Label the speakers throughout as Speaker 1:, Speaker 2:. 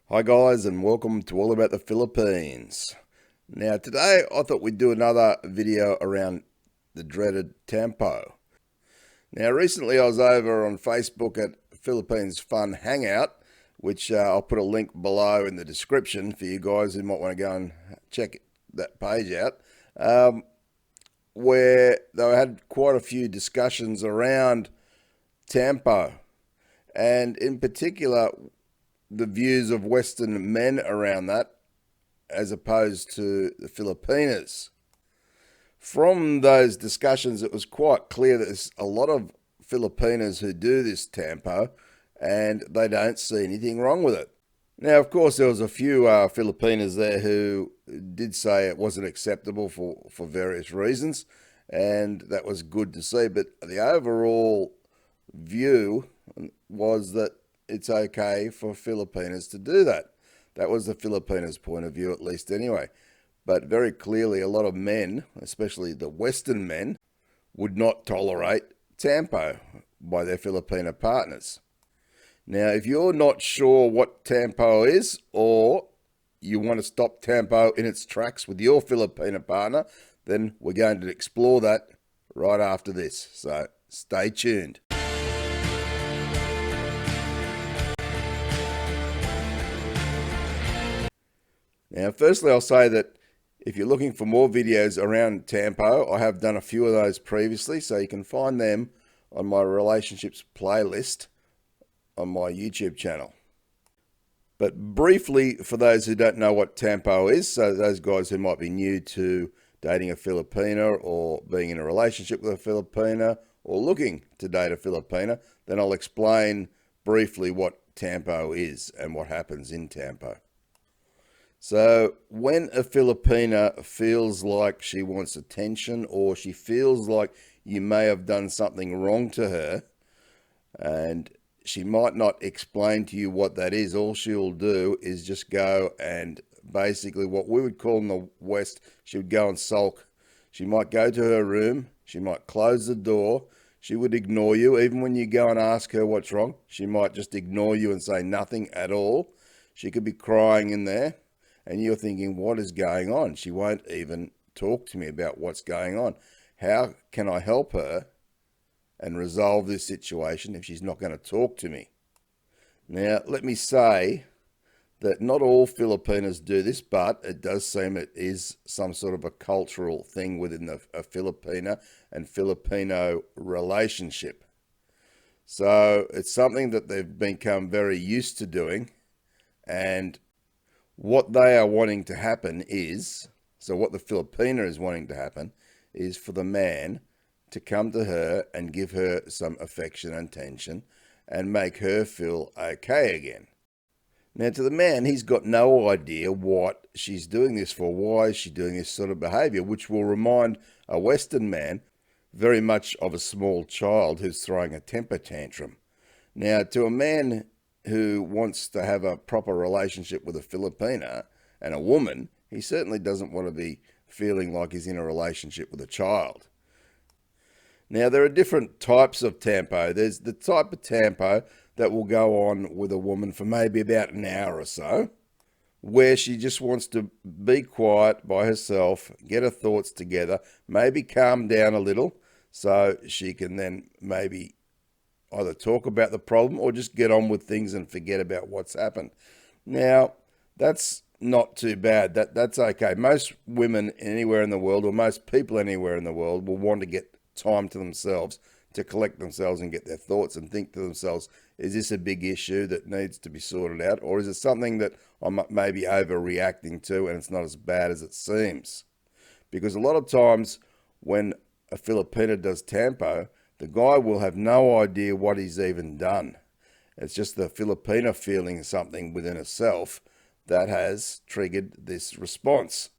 Speaker 1: Hi guys, and welcome to All About the Philippines. Now today I thought we'd do another video around the dreaded Tampo. Now recently I was over on Facebook at Philippines Fun Hangout, which I'll put a link below in the description for you guys who might want to go and check that page out, where they had quite a few discussions around Tampo, and in particular the views of Western men around that as opposed to the Filipinas. From those discussions, it was quite clear that there's a lot of Filipinas who do this Tampo and they don't see anything wrong with it. Now, of course, there was a few Filipinas there who did say it wasn't acceptable for various reasons, and that was good to see. But the overall view was that it's okay for Filipinas to do that. That was the Filipinas' point of view, at least anyway. But very clearly, a lot of men, especially the Western men, would not tolerate Tampo by their Filipino partners. Now, if you're not sure what Tampo is, or you want to stop Tampo in its tracks with your Filipino partner, then we're going to explore that right after this. So stay tuned. Now, firstly, I'll say that if you're looking for more videos around Tampo, I have done a few of those previously, so you can find them on my relationships playlist on my YouTube channel. But briefly, for those who don't know what Tampo is, so those guys who might be new to dating a Filipina or being in a relationship with a Filipina or looking to date a Filipina, then I'll explain briefly what Tampo is and what happens in Tampo. So when a Filipina feels like she wants attention, or she feels like you may have done something wrong to her, and she might not explain to you what that is, all she'll do is just go and basically, what we would call in the West, she would go and sulk. She might go to her room, she might close the door, she would ignore you. Even when you go and ask her what's wrong, she might just ignore you and say nothing at all. She could be crying in there, and you're thinking, what is going on? She won't even talk to me about what's going on. How can I help her and resolve this situation if she's not going to talk to me? Now, let me say that not all Filipinas do this, but it does seem it is some sort of a cultural thing within a Filipina and Filipino relationship. So it's something that they've become very used to doing, and what they are wanting to happen is, so what the Filipina is wanting to happen is for the man to come to her and give her some affection and attention and make her feel okay again. Now, to the man, he's got no idea what she's doing this for. Why is she doing this sort of behavior, which will remind a Western man very much of a small child who's throwing a temper tantrum. Now, to a man who wants to have a proper relationship with a Filipina and a woman, he certainly doesn't want to be feeling like he's in a relationship with a child. Now, there are different types of Tampo. There's the type of Tampo that will go on with a woman for maybe about an hour or so, where she just wants to be quiet by herself, get her thoughts together, maybe calm down a little so she can then maybe either talk about the problem or just get on with things and forget about what's happened. Now, that's not too bad. That's okay. Most women anywhere in the world, or most people anywhere in the world, will want to get time to themselves, to collect themselves and get their thoughts and think to themselves, is this a big issue that needs to be sorted out, or is it something that I'm maybe overreacting to and it's not as bad as it seems? Because a lot of times when a Filipina does Tampo, the guy will have no idea what he's even done. It's just the Filipina feeling something within herself that has triggered this response.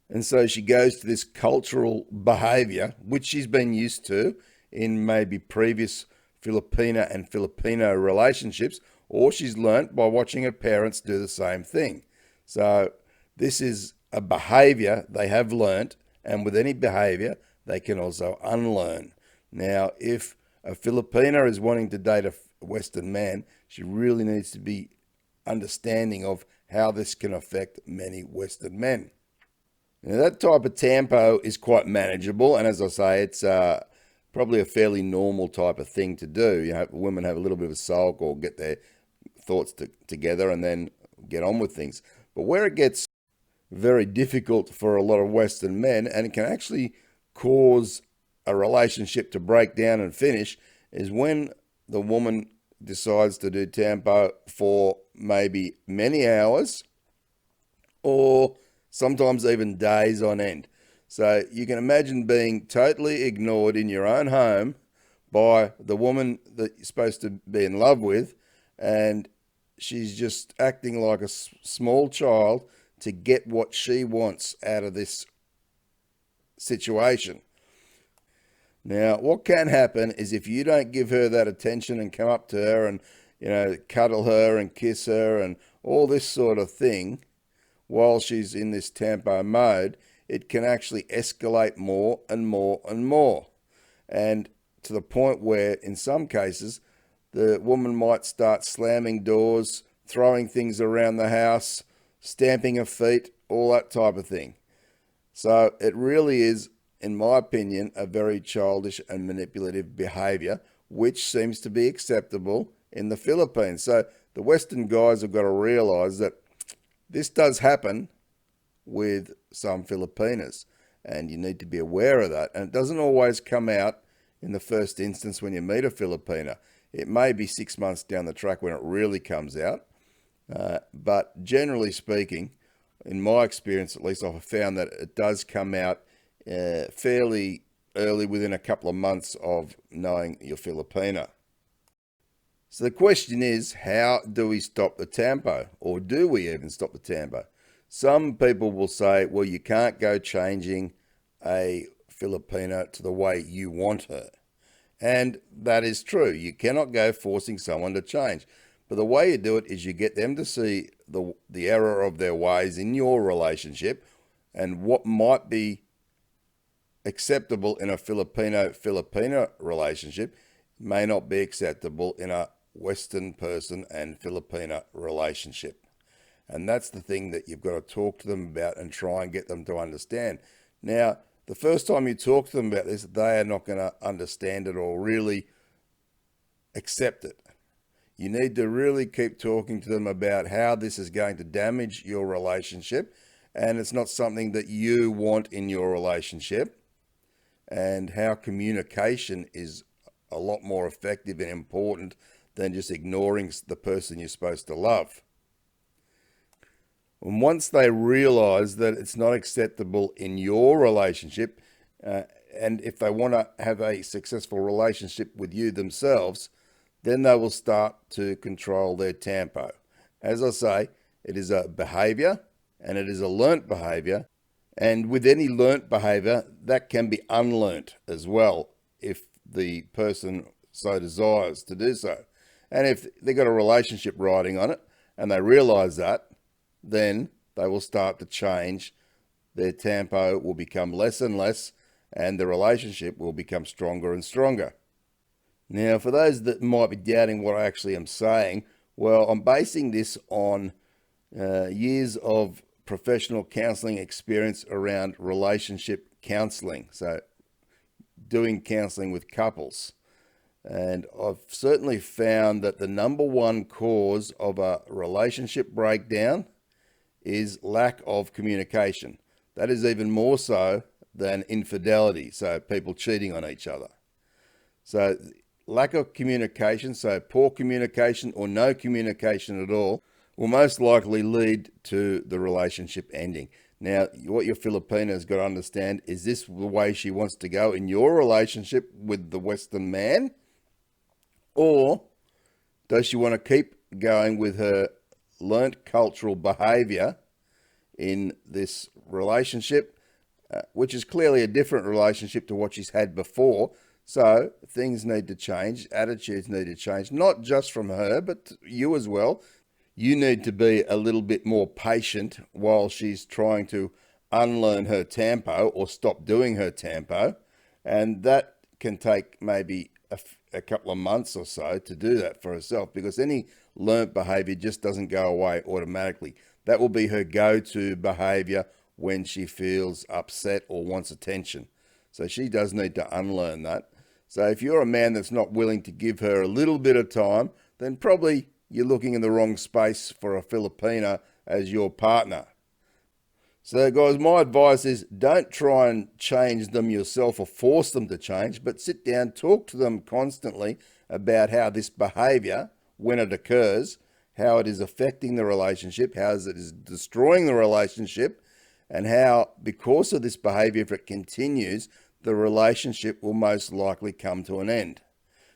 Speaker 1: And so she goes to this cultural behavior, which she's been used to in maybe previous Filipina and Filipino relationships, or she's learnt by watching her parents do the same thing. So this is a behavior they have learnt, and with any behavior, they can also unlearn. Now, if a Filipina is wanting to date a Western man, she really needs to be understanding of how this can affect many Western men. Now, that type of tampo is quite manageable, and as I say, it's probably a fairly normal type of thing to do. Women have a little bit of a sulk or get their thoughts together and then get on with things. But where it gets very difficult for a lot of Western men, and it can actually cause a relationship to break down and finish, is when the woman decides to do tampo for maybe many hours or sometimes even days on end. So you can imagine being totally ignored in your own home by the woman that you're supposed to be in love with, and she's just acting like a small child to get what she wants out of this situation. Now, what can happen is if you don't give her that attention and come up to her and, cuddle her and kiss her and all this sort of thing while she's in this tampo mode, it can actually escalate more and more and more. And to the point where, in some cases, the woman might start slamming doors, throwing things around the house, stamping her feet, all that type of thing. So it really is, in my opinion, a very childish and manipulative behavior, which seems to be acceptable in the Philippines. So the Western guys have got to realize that this does happen with some Filipinas, and you need to be aware of that. And it doesn't always come out in the first instance when you meet a Filipina. It may be 6 months down the track when it really comes out. But generally speaking, in my experience at least, I've found that it does come out fairly early, within a couple of months of knowing your Filipina. So the question is, how do we stop the tampo? Or do we even stop the tampo? Some people will say, well, you can't go changing a Filipina to the way you want her. And that is true. You cannot go forcing someone to change. But the way you do it is you get them to see the error of their ways in your relationship, and what might be acceptable in a Filipino-Filipina relationship may not be acceptable in a Western person and Filipina relationship. And that's the thing that you've got to talk to them about and try and get them to understand. Now, the first time you talk to them about this, they are not going to understand it or really accept it. You need to really keep talking to them about how this is going to damage your relationship, and it's not something that you want in your relationship, and how communication is a lot more effective and important than just ignoring the person you're supposed to love. And once they realize that it's not acceptable in your relationship, and if they want to have a successful relationship with you themselves, then they will start to control their tampo. As I say, it is a behavior, and it is a learnt behavior. And with any learnt behavior, that can be unlearnt as well, if the person so desires to do so. And if they've got a relationship riding on it, and they realize that, then they will start to change. Their tampo will become less and less, and the relationship will become stronger and stronger. Now, for those that might be doubting what I actually am saying, well, I'm basing this on years of professional counselling experience around relationship counselling. So doing counselling with couples. And I've certainly found that the number one cause of a relationship breakdown is lack of communication. That is even more so than infidelity, so people cheating on each other. So lack of communication, so poor communication or no communication at all, will most likely lead to the relationship ending. Now, what your Filipina has got to understand, is this the way she wants to go in your relationship with the Western man? Or does she want to keep going with her learnt cultural behavior in this relationship, which is clearly a different relationship to what she's had before? So things need to change, attitudes need to change, not just from her, but you as well. You need to be a little bit more patient while she's trying to unlearn her tampo or stop doing her tampo. And that can take maybe a couple of months or so to do that for herself, because any learnt behavior just doesn't go away automatically. That will be her go-to behavior when she feels upset or wants attention. So she does need to unlearn that. So if you're a man that's not willing to give her a little bit of time, then probably you're looking in the wrong space for a Filipina as your partner. So guys, my advice is don't try and change them yourself or force them to change, but sit down, talk to them constantly about how this behavior, when it occurs, how it is affecting the relationship, how it is destroying the relationship, and how, because of this behavior, if it continues, the relationship will most likely come to an end.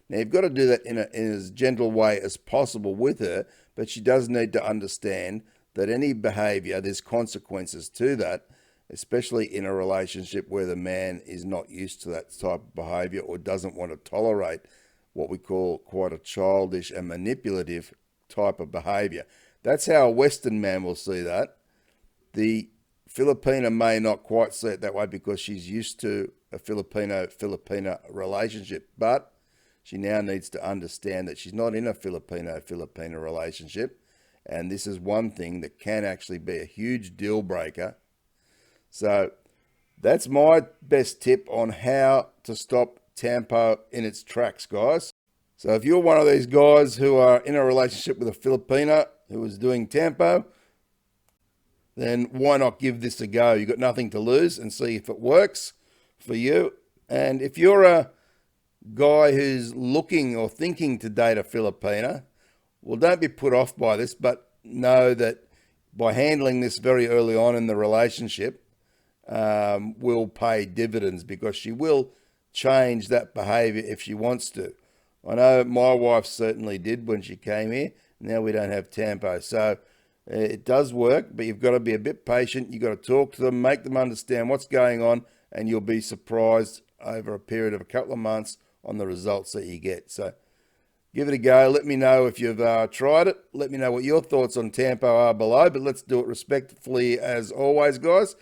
Speaker 1: Now, you've got to do that in as gentle way as possible with her, but she does need to understand that any behavior, there's consequences to that, especially in a relationship where the man is not used to that type of behavior or doesn't want to tolerate what we call quite a childish and manipulative type of behavior. That's how a Western man will see that. The Filipina may not quite see it that way because she's used to a Filipino-Filipina relationship, but she now needs to understand that she's not in a Filipino-Filipina relationship, and this is one thing that can actually be a huge deal breaker. So that's my best tip on how to stop Tampo in its tracks, guys. So if you're one of these guys who are in a relationship with a Filipina who is doing Tampo, then why not give this a go? You've got nothing to lose and see if it works for you. And if you're a guy who's looking or thinking to date a Filipina, well, don't be put off by this, but know that by handling this very early on in the relationship will pay dividends, because she will change that behavior if she wants to. I know my wife certainly did when she came here. Now we don't have Tampo. So it does work, but you've got to be a bit patient. You've got to talk to them, make them understand what's going on, and you'll be surprised over a period of a couple of months on the results that you get. So give it a go. Let me know if you've tried it. Let me know what your thoughts on Tampo are below, but let's do it respectfully as always, guys.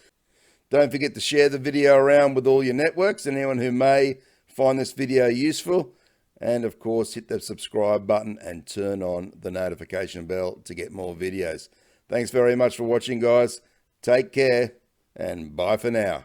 Speaker 1: Don't forget to share the video around with all your networks and anyone who may find this video useful. And of course, hit the subscribe button and turn on the notification bell to get more videos. Thanks very much for watching, guys. Take care and bye for now.